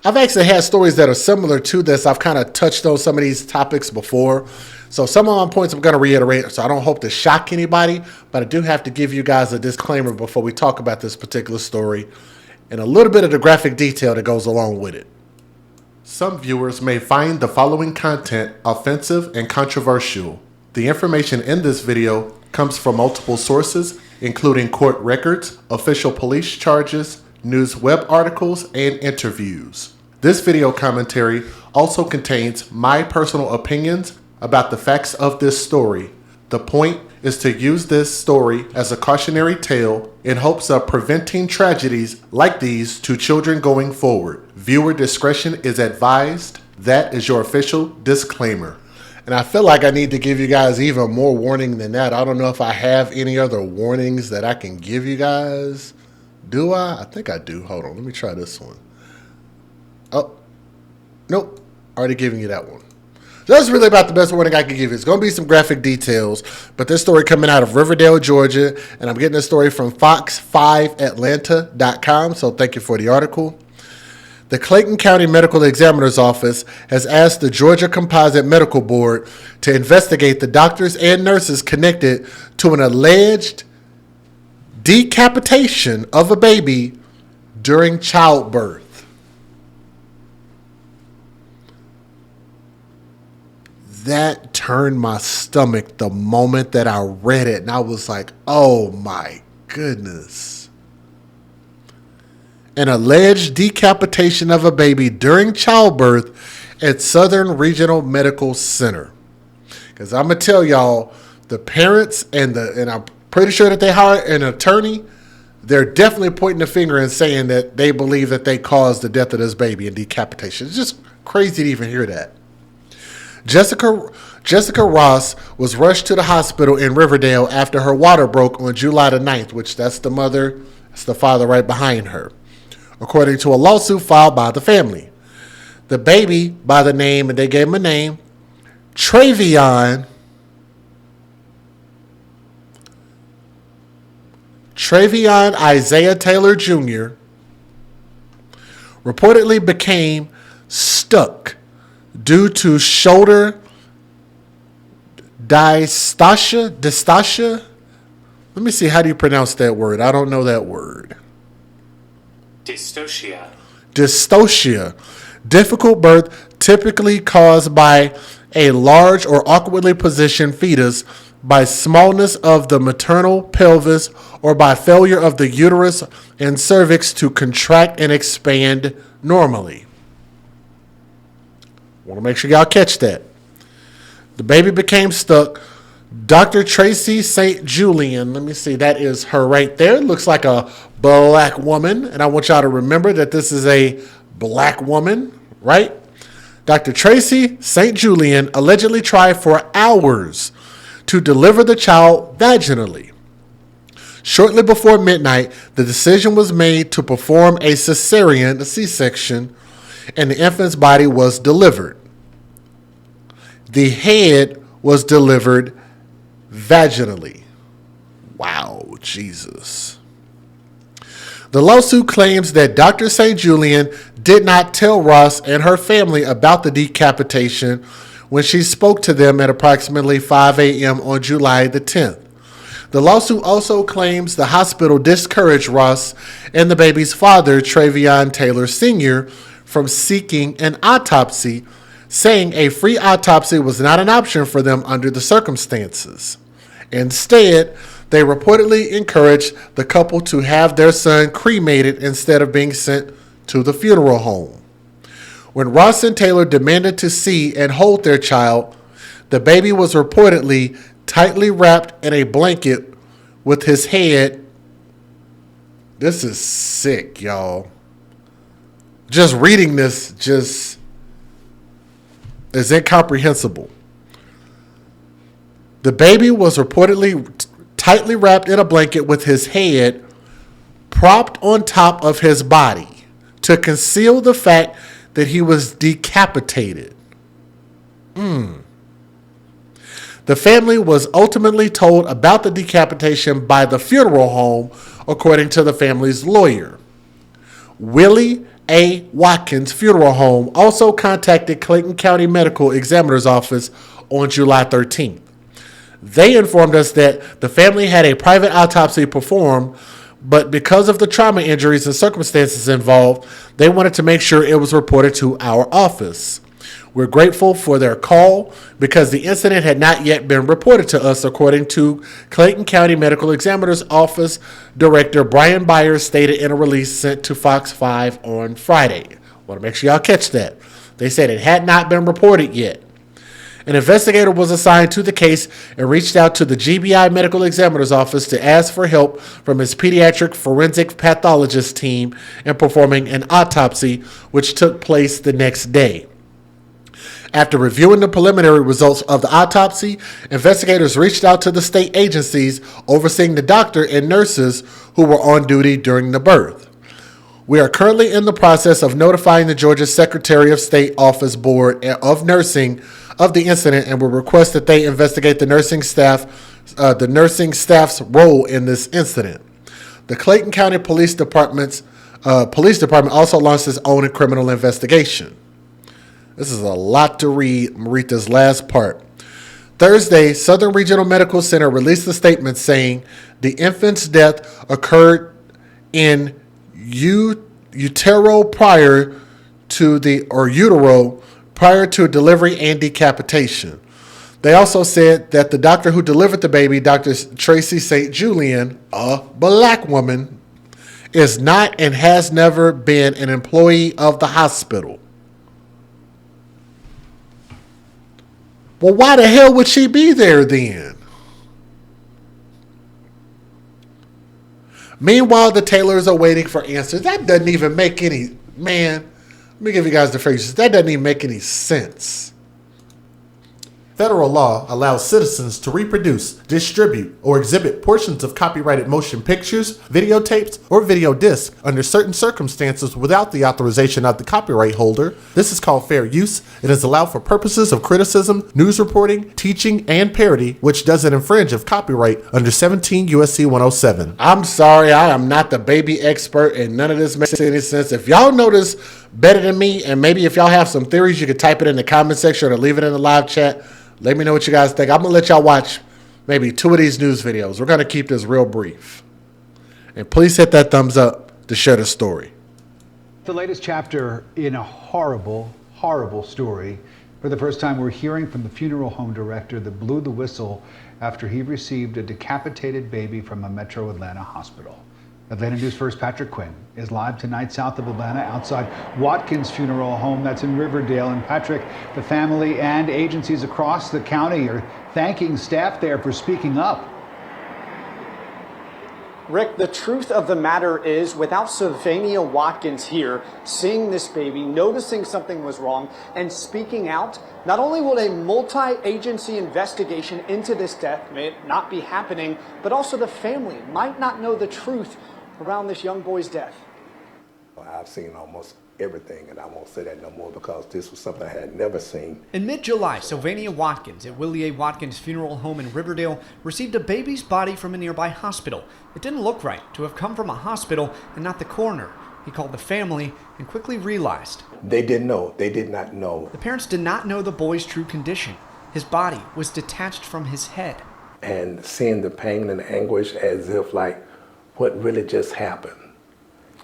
I've actually had stories that are similar to this. I've kind of touched on some of these topics before. So some of my points I'm going to reiterate, so I don't hope to shock anybody, but I do have to give you guys a disclaimer before we talk about this particular story and a little bit of the graphic detail that goes along with it. Some viewers may find the following content offensive and controversial. The information in this video comes from multiple sources, including court records, official police charges, news web articles, and interviews. This video commentary also contains my personal opinions about the facts of this story. The point is to use this story as a cautionary tale in hopes of preventing tragedies like these to children going forward. Viewer discretion is advised. That is your official disclaimer. And I feel like I need to give you guys even more warning than that. I don't know if I have any other warnings that I can give you guys. Do I? I think I do. Hold on. Let me try this one. Oh, nope. Already giving you that one. That's really about the best warning I can give you. It's going to be some graphic details, but this story coming out of Riverdale, Georgia, and I'm getting this story from fox5atlanta.com, so thank you for the article. The Clayton County Medical Examiner's Office has asked the Georgia Composite Medical Board to investigate the doctors and nurses connected to an alleged decapitation of a baby during childbirth. That turned my stomach the moment that I read it, and I was like, oh my goodness. An alleged decapitation of a baby during childbirth at Southern Regional Medical Center. Because I'm going to tell y'all, the parents and I'm pretty sure that they hired an attorney. They're definitely pointing the finger and saying that they believe that they caused the death of this baby and decapitation. It's just crazy to even hear that. Jessica Ross was rushed to the hospital in Riverdale after her water broke on July the 9th, which that's the mother, that's the father right behind her, according to a lawsuit filed by the family. The baby, by the name, and they gave him a name, Travion Isaiah Taylor Jr., reportedly became stuck due to shoulder dystocia. Let me see, how do you pronounce that word? I don't know that word. Dystocia. Difficult birth typically caused by a large or awkwardly positioned fetus, by smallness of the maternal pelvis, or by failure of the uterus and cervix to contract and expand normally. Want to make sure y'all catch that. The baby became stuck. Dr. Tracy St. Julian, let me see, that is her right there. Looks like a black woman. And I want y'all to remember that this is a black woman, right? Dr. Tracy St. Julian allegedly tried for hours to deliver the child vaginally. Shortly before midnight, the decision was made to perform a cesarean, a C-section, and the infant's body was delivered. The head was delivered vaginally. Wow, Jesus. The lawsuit claims that Dr. St. Julian did not tell Ross and her family about the decapitation when she spoke to them at approximately 5 a.m. on July the 10th. The lawsuit also claims the hospital discouraged Ross and the baby's father, Travion Taylor Sr., from seeking an autopsy, saying a free autopsy was not an option for them under the circumstances. Instead, they reportedly encouraged the couple to have their son cremated instead of being sent to the funeral home. When Ross and Taylor demanded to see and hold their child, the baby was reportedly tightly wrapped in a blanket with his head. This is sick, y'all. Just reading this just is incomprehensible. The baby was reportedly tightly wrapped in a blanket with his head propped on top of his body to conceal the fact that he was decapitated. The family was ultimately told about the decapitation by the funeral home, according to the family's lawyer. Willie A. Watkins Funeral Home also contacted Clayton County Medical Examiner's Office on July 13th. They informed us that the family had a private autopsy performed, but because of the trauma injuries and circumstances involved, they wanted to make sure it was reported to our office. We're grateful for their call because the incident had not yet been reported to us, according to Clayton County Medical Examiner's Office Director Brian Byers stated in a release sent to Fox 5 on Friday. Want to make sure y'all catch that. They said it had not been reported yet. An investigator was assigned to the case and reached out to the GBI Medical Examiner's Office to ask for help from his pediatric forensic pathologist team in performing an autopsy, which took place the next day. After reviewing the preliminary results of the autopsy, investigators reached out to the state agencies overseeing the doctor and nurses who were on duty during the birth. We are currently in the process of notifying the Georgia Secretary of State Office Board of Nursing of the incident and will request that they investigate the nursing staff's role in this incident. The Clayton County Police Department also launched its own criminal investigation. This is a lot to read. I'm going to read this last part. Thursday, Southern Regional Medical Center released a statement saying the infant's death occurred in utero prior to delivery and decapitation. They also said that the doctor who delivered the baby, Dr. Tracy St. Julian, a black woman, is not and has never been an employee of the hospital. Well, why the hell would she be there then? Meanwhile, the Taylors are waiting for answers. That doesn't even make any... Man, let me give you guys the phrases. That doesn't even make any sense. Federal law allows citizens to reproduce, distribute, or exhibit portions of copyrighted motion pictures, videotapes, or video discs under certain circumstances without the authorization of the copyright holder. This is called fair use. It is allowed for purposes of criticism, news reporting, teaching, and parody, which doesn't infringe of copyright under 17 U.S.C. 107. I'm sorry, I am not the baby expert, and none of this makes any sense. If y'all know this better than me, and maybe if y'all have some theories, you could type it in the comment section or leave it in the live chat. Let me know what you guys think. I'm going to let y'all watch maybe 2 of these news videos. We're going to keep this real brief. And please hit that thumbs up to share the story. The latest chapter in a horrible, horrible story. For the first time, we're hearing from the funeral home director that blew the whistle after he received a decapitated baby from a Metro Atlanta hospital. Atlanta News First Patrick Quinn is live tonight south of Atlanta outside Watkins Funeral Home that's in Riverdale. And Patrick, the family and agencies across the county are thanking staff there for speaking up. Rick, the truth of the matter is, without Sylvania Watkins here, seeing this baby, noticing something was wrong, and speaking out, not only will a multi-agency investigation into this death may not be happening, but also the family might not know the truth around this young boy's death. I've seen almost everything, and I won't say that no more because this was something I had never seen. In mid-July, Sylvania Watkins at Willie A. Watkins Funeral Home in Riverdale received a baby's body from a nearby hospital. It didn't look right to have come from a hospital and not the coroner. He called the family and quickly realized. They didn't know. They did not know. The parents did not know the boy's true condition. His body was detached from his head. And seeing the pain and anguish as if like what really just happened,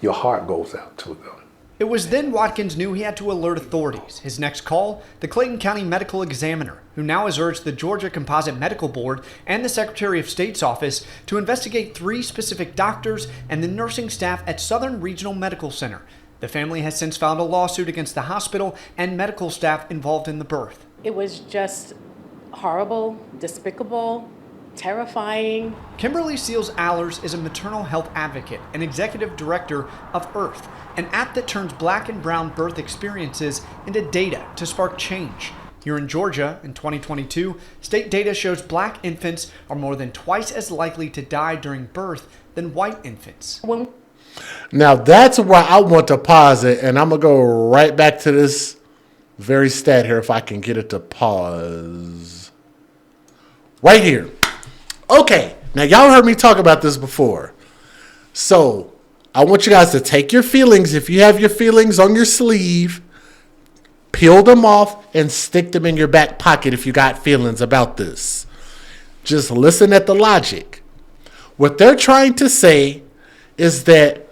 your heart goes out to them. It was then Watkins knew he had to alert authorities. His next call, the Clayton County Medical Examiner, who now has urged the Georgia Composite Medical Board and the Secretary of State's office to investigate 3 specific doctors and the nursing staff at Southern Regional Medical Center. The family has since filed a lawsuit against the hospital and medical staff involved in the birth. It was just horrible, despicable, terrifying. Kimberly Seals-Allers is a maternal health advocate and executive director of Earth, an app that turns Black and brown birth experiences into data to spark change. Here in Georgia, in 2022, state data shows Black infants are more than twice as likely to die during birth than white infants. Now that's where I want to pause it, and I'm going to go right back to this very stat here if I can get it to pause. Right here. Okay, now y'all heard me talk about this before. So I want you guys to take your feelings, if you have your feelings on your sleeve, peel them off and stick them in your back pocket if you got feelings about this. Just listen at the logic. What they're trying to say is that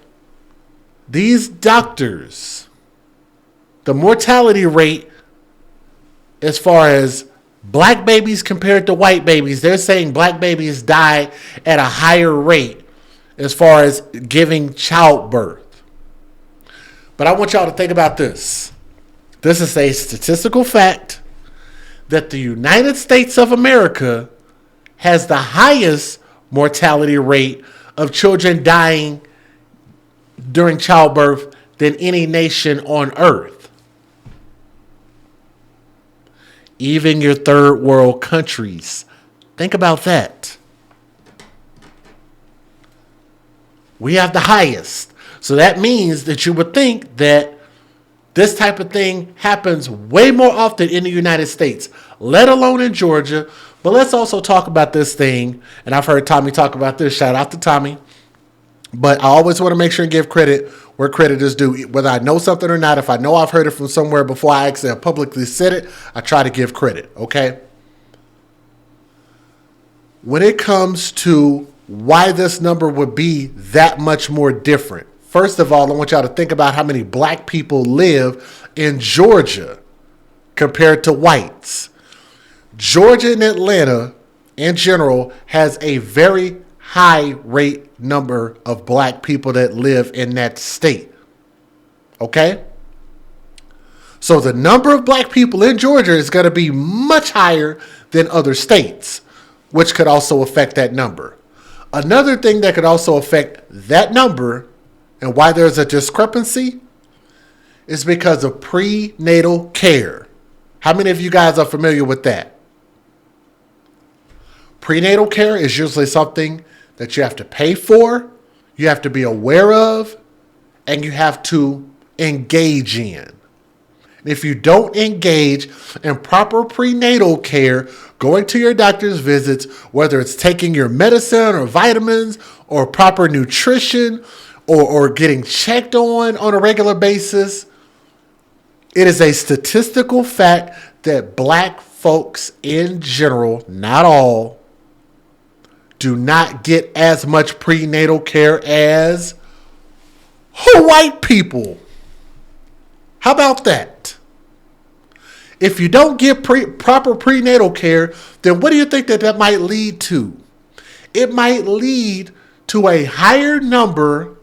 these doctors, the mortality rate as far as black babies compared to white babies, they're saying black babies die at a higher rate as far as giving childbirth. But I want y'all to think about this. This is a statistical fact that the United States of America has the highest mortality rate of children dying during childbirth than any nation on earth. Even your third world countries. Think about that. We have the highest. So that means that you would think that this type of thing happens way more often in the United States, let alone in Georgia. But let's also talk about this thing. And I've heard Tommy talk about this. Shout out to Tommy. But I always want to make sure and give credit where credit is due. Whether I know something or not, if I know I've heard it from somewhere before I actually publicly said it, I try to give credit, okay? When it comes to why this number would be that much more different, first of all, I want y'all to think about how many black people live in Georgia compared to whites. Georgia and Atlanta, in general, has a very high rate number of black people that live in that state. Okay? So the number of black people in Georgia is going to be much higher than other states, which could also affect that number. Another thing that could also affect that number and why there's a discrepancy is because of prenatal care. How many of you guys are familiar with that? Prenatal care is usually something that you have to pay for, you have to be aware of, and you have to engage in. And if you don't engage in proper prenatal care, going to your doctor's visits, whether it's taking your medicine or vitamins or proper nutrition or getting checked on a regular basis, it is a statistical fact that black folks in general, not all, do not get as much prenatal care as white people. How about that? If you don't get proper prenatal care, then what do you think that might lead to? It might lead to a higher number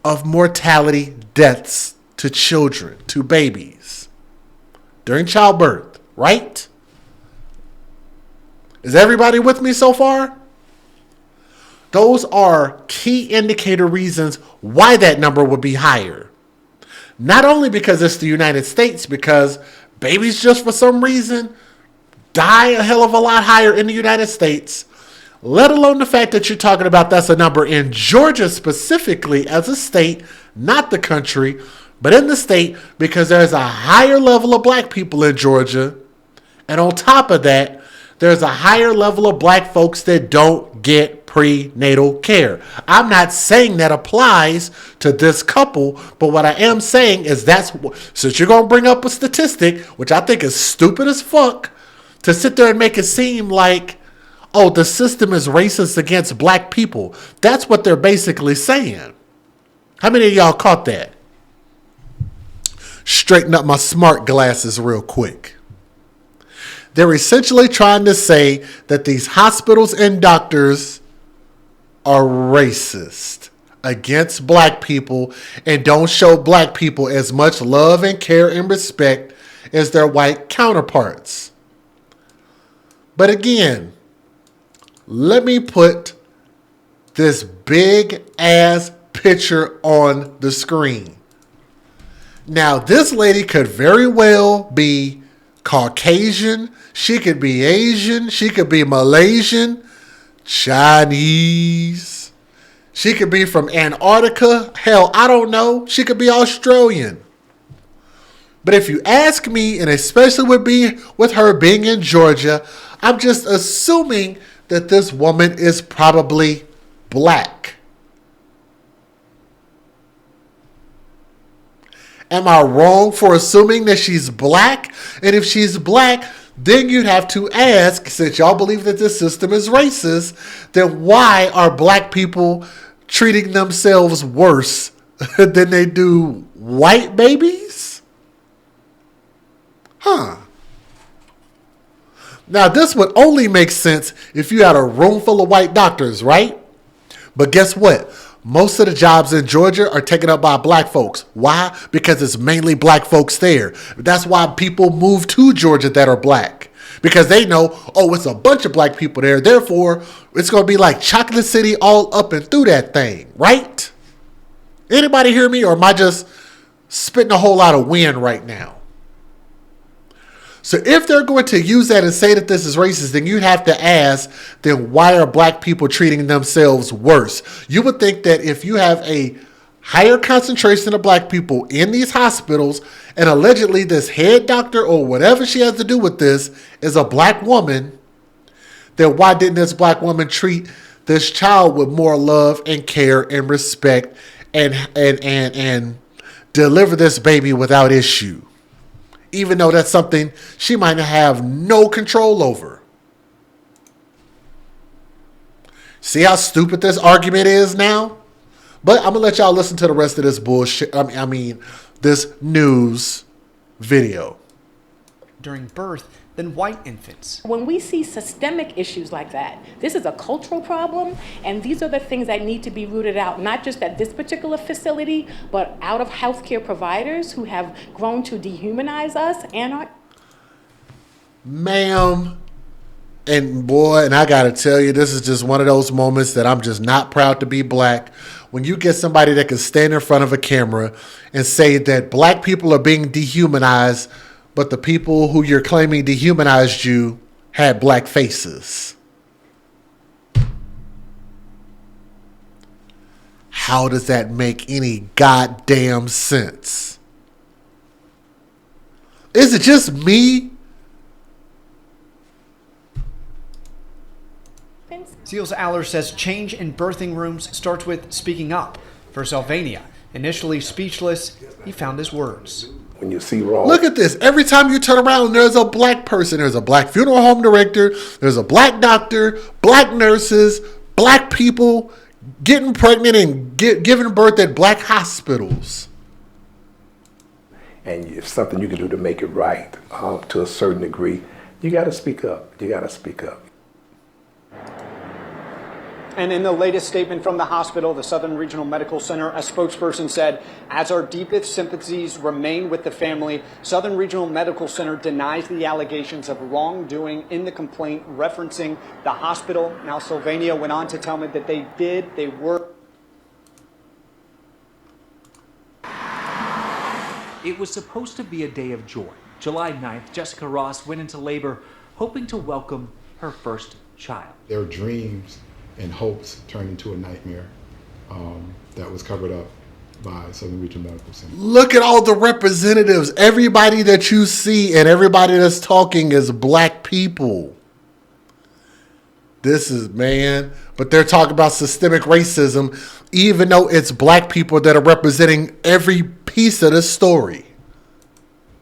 of mortality deaths to children, to babies, during childbirth, right? Is everybody with me so far? Those are key indicator reasons why that number would be higher. Not only because it's the United States, because babies just for some reason die a hell of a lot higher in the United States, let alone the fact that you're talking about that's a number in Georgia specifically as a state, not the country, but in the state, because there's a higher level of black people in Georgia. And on top of that, there's a higher level of black folks that don't get prenatal care. I'm not saying that applies to this couple, but what I am saying is since you're going to bring up a statistic, which I think is stupid as fuck, to sit there and make it seem like, oh, the system is racist against black people. That's what they're basically saying. How many of y'all caught that? Straighten up my smart glasses real quick. They're essentially trying to say that these hospitals and doctors are racist against black people and don't show black people as much love and care and respect as their white counterparts. But again, let me put this big ass picture on the screen. Now, this lady could very well be Caucasian, she could be Asian, she could be Malaysian, Chinese, she could be from Antarctica, hell, I don't know, she could be Australian. But if you ask me, and especially with her being in Georgia, I'm just assuming that this woman is probably black. Am I wrong for assuming that she's black? And if she's black, then you'd have to ask, since y'all believe that this system is racist, then why are black people treating themselves worse than they do white babies? Huh. Now, this would only make sense if you had a room full of white doctors, right? But guess what? Most of the jobs in Georgia are taken up by black folks. Why? Because it's mainly black folks there. That's why people move to Georgia that are black. Because they know, oh, it's a bunch of black people there. Therefore, it's going to be like Chocolate City all up and through that thing, right? Anybody hear me, or am I just spitting a whole lot of wind right now? So if they're going to use that and say that this is racist, then you'd have to ask, then why are black people treating themselves worse? You would think that if you have a higher concentration of black people in these hospitals, and allegedly this head doctor or whatever she has to do with this is a black woman, then why didn't this black woman treat this child with more love and care and respect and deliver this baby without issue? Even though that's something she might have no control over. See how stupid this argument is now? But I'm going to let y'all listen to the rest of this bullshit. I mean, this news video. During birth than white infants. When we see systemic issues like that, this is a cultural problem, and these are the things that need to be rooted out, not just at this particular facility, but out of healthcare providers who have grown to dehumanize us and our... Ma'am, and boy, and I gotta tell you, this is just one of those moments that I'm just not proud to be black. When you get somebody that can stand in front of a camera and say that black people are being dehumanized, but the people who you're claiming dehumanized you had black faces. How does that make any goddamn sense? Is it just me? Seals Aller says change in birthing rooms starts with speaking up. For Sylvania, initially speechless, he found his words. When you see wrong. Look at this. Every time you turn around, there's a black person. There's a black funeral home director. There's a black doctor, black nurses, black people getting pregnant and giving birth at black hospitals. And if something you can do to make it right to a certain degree, you got to speak up. You got to speak up. And in the latest statement from the hospital, the Southern Regional Medical Center, a spokesperson said, as our deepest sympathies remain with the family, Southern Regional Medical Center denies the allegations of wrongdoing in the complaint referencing the hospital. Now, Sylvania went on to tell me that they were. It was supposed to be a day of joy. July 9th, Jessica Ross went into labor, hoping to welcome her first child. Their dreams and hopes turned into a nightmare that was covered up by Southern Regional Medical Center. Look at all the representatives. Everybody that you see and everybody that's talking is black people. This is, man, but they're talking about systemic racism, even though it's black people that are representing every piece of the story.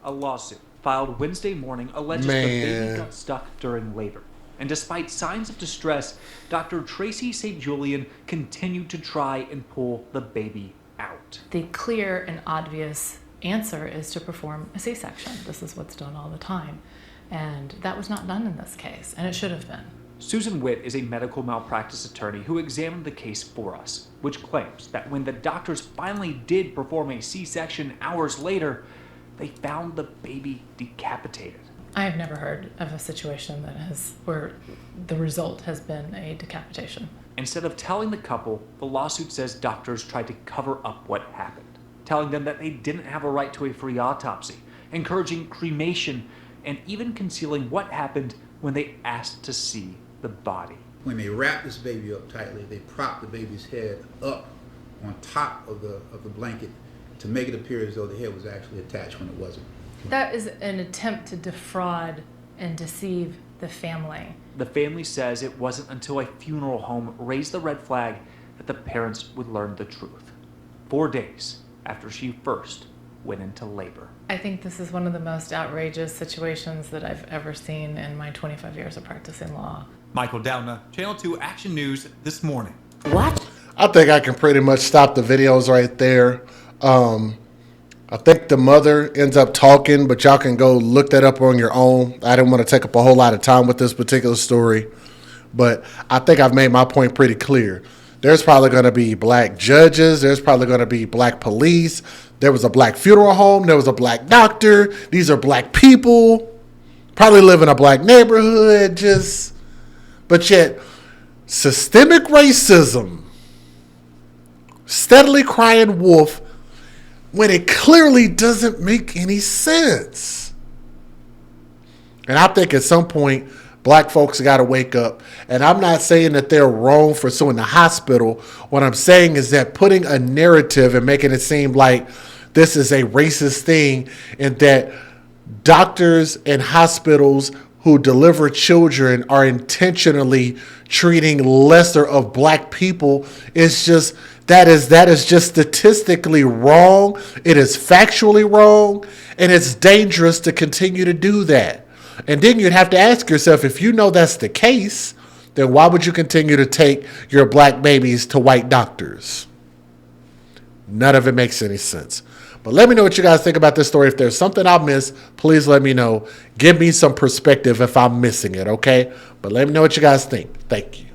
A lawsuit filed Wednesday morning alleges the baby got stuck during labor. And despite signs of distress, Dr. Tracy St. Julian continued to try and pull the baby out. The clear and obvious answer is to perform a C-section. This is what's done all the time. And that was not done in this case, and it should have been. Susan Witt is a medical malpractice attorney who examined the case for us, which claims that when the doctors finally did perform a C-section hours later, they found the baby decapitated. I have never heard of a situation where the result has been a decapitation. Instead of telling the couple, the lawsuit says doctors tried to cover up what happened, telling them that they didn't have a right to a free autopsy, encouraging cremation, and even concealing what happened when they asked to see the body. When they wrapped this baby up tightly, they propped the baby's head up on top of the blanket to make it appear as though the head was actually attached when it wasn't. That is an attempt to defraud and deceive the family. The family says it wasn't until a funeral home raised the red flag that the parents would learn the truth. 4 days after she first went into labor. I think this is one of the most outrageous situations that I've ever seen in my 25 years of practicing law. Michael Downa, Channel 2 Action News this morning. What? I think I can pretty much stop the videos right there. I think the mother ends up talking, but y'all can go look that up on your own. I didn't want to take up a whole lot of time with this particular story, but I think I've made my point pretty clear. There's probably going to be black judges. There's probably going to be black police. There was a black funeral home. There was a black doctor. These are black people. Probably live in a black neighborhood. But yet, systemic racism, steadily crying wolf, when it clearly doesn't make any sense. And I think at some point, black folks got to wake up. And I'm not saying that they're wrong for suing the hospital. What I'm saying is that putting a narrative and making it seem like this is a racist thing, and that doctors and hospitals who deliver children are intentionally treating lesser of black people is just... That is just statistically wrong. It is factually wrong, and it's dangerous to continue to do that. And then you'd have to ask yourself, if you know that's the case, then why would you continue to take your black babies to white doctors? None of it makes any sense. But let me know what you guys think about this story. If there's something I missed, please let me know. Give me some perspective if I'm missing it, okay? But let me know what you guys think. Thank you.